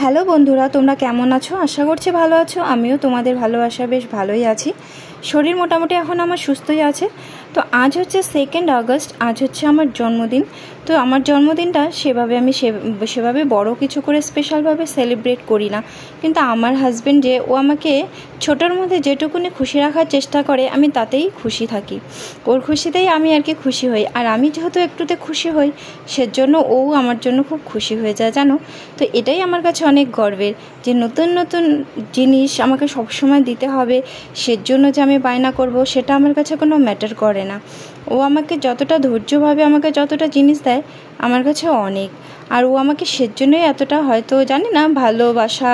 Hello বন্ধুরা, তোমরা কেমন আছো? আশা করছি ভালো আছো। আমিও তোমাদের ভালোবাসা বেশ ভালোই আছি। শরীর মোটামুটি এখন আমার সুস্থই আছে। তো আজ হচ্ছে 2 আগস্ট, আজ হচ্ছে আমার জন্মদিন। তো আমার জন্মদিনটা সেভাবে বড় কিছু করে স্পেশালভাবে সেলিব্রেট করি না, কিন্তু আমার হাজব্যান্ড যে ও আমাকে ছোটোর মধ্যে যেটুকুনি খুশি রাখার চেষ্টা করে আমি তাতেই খুশি থাকি। ওর খুশিতেই আমি আর কি খুশি হই, আর আমি যেহেতু একটুতে খুশি হই সেজন্য ও আমার জন্য খুব খুশি হয়ে যায়, জানো। তো এটাই আমার কাছে অনেক গর্বের যে নতুন নতুন জিনিস আমাকে সবসময় দিতে হবে, সেজন্য যে আমি বায়না করব সেটা আমার কাছে কোনো ম্যাটার করে না। ও আমাকে যতটা ধৈর্যভাবে আমাকে যতটা জিনিস দেয় আমার কাছে অনেক। আর ও আমাকে সেজন্যই এতটা, হয়তো জানি না, ভালোবাসা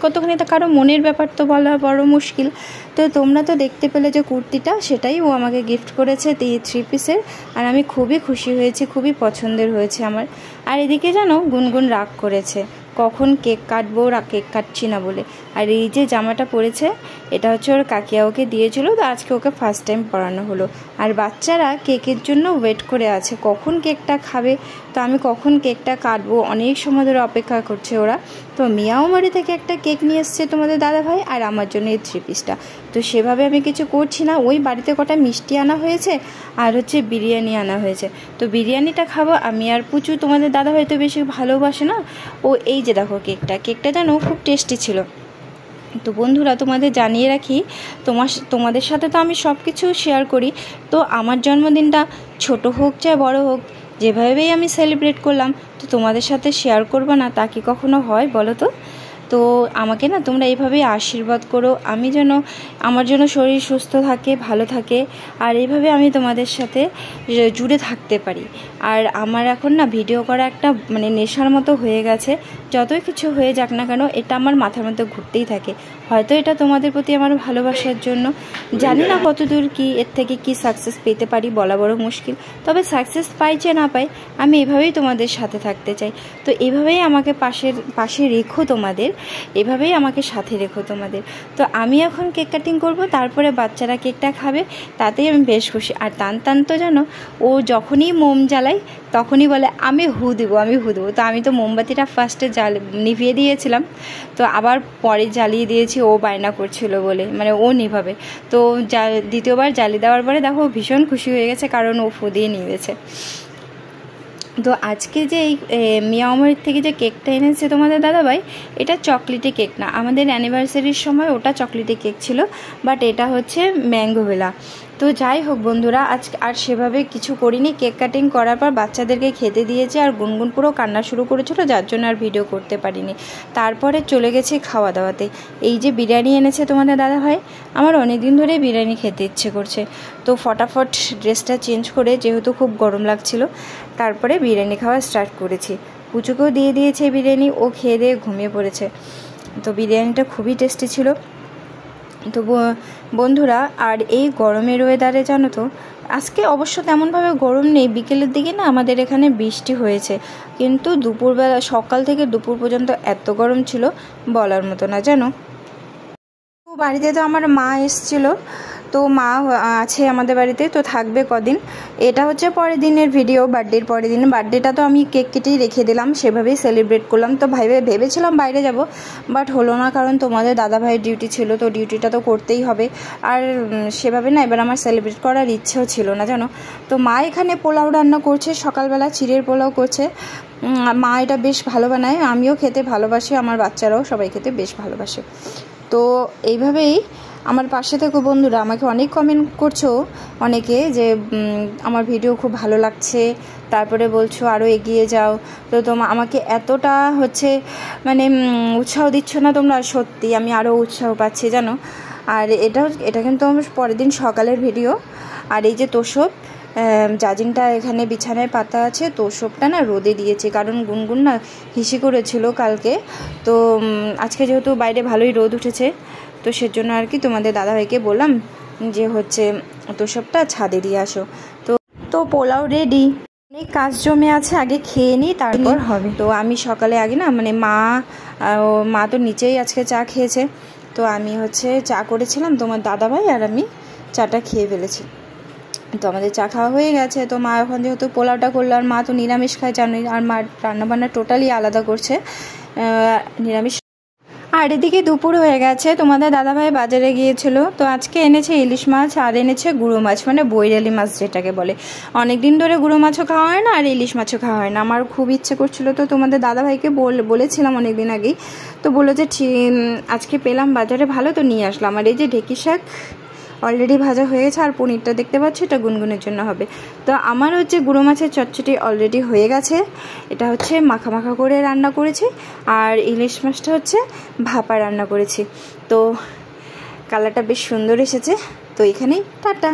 কতখানি, তা কারো মনের ব্যাপার তো বলা বড় মুশকিল। তো তোমরা তো দেখতে পেলে যে কুর্তিটা, সেটাই ও আমাকে গিফট করেছে 3 পিসের, আর আমি খুবই খুশি হয়েছি, খুবই পছন্দের হয়েছে আমার। আর এদিকে জানো গুনগুন রাগ করেছে কখন কেক কাটবো, কেক কাটছি না বলে। আর এই যে জামাটা পরেছে এটা হচ্ছে ওর কাকিয়া ওকে দিয়েছিল, তো আজকে ওকে ফার্স্ট টাইম পরানো হলো। আর বাচ্চারা কেকের জন্য ওয়েট করে আছে কখন কেকটা খাবে। তো আমি কখন কেকটা কাটবো অনেক সময় ধরে অপেক্ষা করছে ওরা। তো মিয়াওমারি থেকে একটা কেক নিয়ে এসছে তোমাদের দাদাভাই, আর আমার জন্য এই 3 পিসটা। তো সেভাবে আমি কিছু করছি না, ওই বাড়িতে কটা মিষ্টি আনা হয়েছে আর হচ্ছে বিরিয়ানি আনা হয়েছে। তো বিরিয়ানিটা খাবো আমি আর পুচু, তোমাদের দাদাভাই তো বেশি ভালোবাসে না। ও এই যে দেখো কেকটা জানো খুব টেস্টি ছিল। তো বন্ধুরা তোমাদের জানিয়ে রাখি, তোমাদের সাথে তো আমি সব কিছু শেয়ার করি। তো আমার জন্মদিনটা ছোট হোক চাই বড় হোক, যেভাবেই আমি সেলিব্রেট করলাম, তো তোমাদের সাথে শেয়ার করবো না তা কি কখনো হয় বলো তো? তো আমাকে না তোমরা এইভাবেই আশীর্বাদ করো, আমি যেন আমার জন্য শরীর সুস্থ থাকে, ভালো থাকে, আর এইভাবে আমি তোমাদের সাথে জুড়ে থাকতে পারি। আর আমার এখন না ভিডিও করা একটা নেশার মতো হয়ে গেছে। যতই কিছু হয়ে যাক না কেন, এটা আমার মাথার মধ্যে ঘুরতেই থাকে। হয়তো এটা তোমাদের প্রতি আমার ভালোবাসার জন্য, জানি না কতদূর কি এর থেকে কি সাকসেস পেতে পারি বলা বড় মুশকিল। তবে সাকসেস পাই যে না পাই, আমি এভাবেই তোমাদের সাথে থাকতে চাই। তো এভাবেই আমাকে পাশে রেখো, এভাবেই আমাকে সাথে রেখো তোমাদের। তো আমি এখন কেক কাটিং করব, তারপরে বাচ্চারা কেকটা খাবে, তাতেই আমি বেশ খুশি। আর টান তো জানো, ও যখনই মোম জ্বালাই তখনই বলে আমি হু দেবো। তো আমি তো মোমবাতিটা ফার্স্টে নিভিয়ে দিয়েছিলাম, তো আবার পরে জ্বালিয়ে দিয়েছি, ও বায়না করছিল বলে, ও নিভাবে। তো দ্বিতীয়বার জ্বালিয়ে দেওয়ার পরে দেখো ভীষণ খুশি হয়ে গেছে, কারণ ও ফু দিয়ে নিয়েছে। তো আজকে যে এই মিয়াওমারির থেকে যে কেকটা এনেছে তোমাদের দাদাভাই, এটা চকলেটি কেক না। আমাদের অ্যানিভার্সারির সময় ওটা চকলেটি কেক ছিল, বাট এটা হচ্ছে ম্যাঙ্গোভেলা। তো যাই হোক বন্ধুরা, আজকে আর সেভাবে কিছু করিনি। কেক কাটিং করার পর বাচ্চাদেরকে খেতে দিয়েছে, আর গুনগুন পুরো কান্না শুরু করেছিল, যার জন্য আর ভিডিও করতে পারিনি। তারপরে চলে গেছি খাওয়া দাওয়াতে। এই যে বিরিয়ানি এনেছে তোমাদের দাদাভাই, আমার অনেক দিন ধরেই বিরিয়ানি খেতে ইচ্ছে করছে। তো ফটাফট ড্রেসটা চেঞ্জ করে, যেহেতু খুব গরম লাগছিল, তারপরে বিরিয়ানি খাওয়া স্টার্ট করেছি। পুচুকেও দিয়ে দিয়েছে বিরিয়ানি, ও খেয়ে দিয়ে ঘুমিয়ে পড়েছে। তো বিরিয়ানিটা খুবই টেস্টি ছিল। তো বন্ধুরা, আর এই গরমের ওয়েদারে জানো তো, আজকে অবশ্য তেমনভাবে গরম নেই, বিকেলের দিকে না আমাদের এখানে বৃষ্টি হয়েছে, কিন্তু দুপুরবেলা সকাল থেকে দুপুর পর্যন্ত এত গরম ছিল বলার মতো না, জানো। তো বাড়িতে তো আমার মা এসেছিলো, তো মা আছে আমাদের বাড়িতে, তো থাকবে কদিন। এটা হচ্ছে পরের দিনের ভিডিও, বার্থডের পরের দিন। বার্থডেটা তো আমি কেক কেটেই রেখে দিলাম, সেভাবেই সেলিব্রেট করলাম। তো ভেবেছিলাম বাইরে যাব, বাট হলো না, কারণ তোমাদের দাদাভাইয়ের ডিউটি ছিল, তো ডিউটিটা তো করতেই হবে। আর সেভাবে না এবার আমার সেলিব্রেট করার ইচ্ছেও ছিল না, জানো। তো মা এখানে পোলাও রান্না করছে, সকালবেলা চিড়ের পোলাও করছে। মা এটা বেশ ভালো বানায়, আমিও খেতে ভালোবাসি, আমার বাচ্চারাও সবাই খেতে বেশ ভালোবাসে। তো এইভাবেই আমার পাশে থেকো বন্ধুরা। আমাকে অনেক কমেন্ট করছো অনেকে যে আমার ভিডিও খুব ভালো লাগছে, তারপরে বলছো আরও এগিয়ে যাও। তো আমাকে এতটা উৎসাহ দিচ্ছ না তোমরা, সত্যি আমি আরও উৎসাহ পাচ্ছি, জানো। আর এটা কিন্তু আমার পরের দিন সকালের ভিডিও। আর এই যে তোষব, জাজিংটা এখানে বিছানায় পাতা আছে, তোষবটা না রোদে দিয়েছে, কারণ গুনগুন না হিসি করেছিল কালকে। তো আজকে যেহেতু বাইরে ভালোই রোদ উঠেছে, তো সেজন্য আর কি তোমাদের দাদাভাইকে বললাম যে তোষবটা ছাদে দিয়ে আসো। তো পোলাও রেডি, অনেক কাজ জমে আছে, আগে খেয়ে নিই তারপর হবে। তো আমি সকালে আগে না মা তো নিচেই আজকে চা খেয়েছে, তো আমি চা করেছিলাম, তোমার দাদাভাই আর আমি চাটা খেয়ে ফেলেছি। তো আমাদের চা খাওয়া হয়ে গেছে। তো মা এখন যেহেতু পোলাওটা করলো, আর মা তো নিরামিষ খায় জানোই, আর মা রান্নাবান্না টোটালি আলাদা করছে। নিরামিষ। আর এদিকে দুপুর হয়ে গেছে, তোমাদের দাদাভাই বাজারে গিয়েছিল, তো আজকে এনেছে ইলিশ মাছ আর এনেছে গুঁড়ো মাছ, মানে বৈরালি মাছ যেটাকে বলে। অনেক দিন ধরে গুঁড়ো মাছও খাওয়া হয় না আর ইলিশ মাছও খাওয়া হয় না। আমার খুব ইচ্ছে করছিল, তো তোমাদের দাদাভাইকে বলেছিলাম অনেক দিন আগেই, তো বললো যে আজকে পেলাম বাজারে, ভালো, তো নিয়ে আসলাম। আর এই যে ঢেঁকি শাক অলরেডি ভাজা হয়ে গেছে, আর পনিরটা দেখতে পাচ্ছি এটা গুনগুনের জন্য হবে। তো আমার হচ্ছে গুঁড়ো মাছের চচ্চড়ি অলরেডি হয়ে গেছে, এটা হচ্ছে মাখা মাখা করে রান্না করেছি, আর ইলিশ মাছটা হচ্ছে ভাপা রান্না করেছি। তো কালারটা বেশ সুন্দর এসেছে। তো এখানেই টাটা।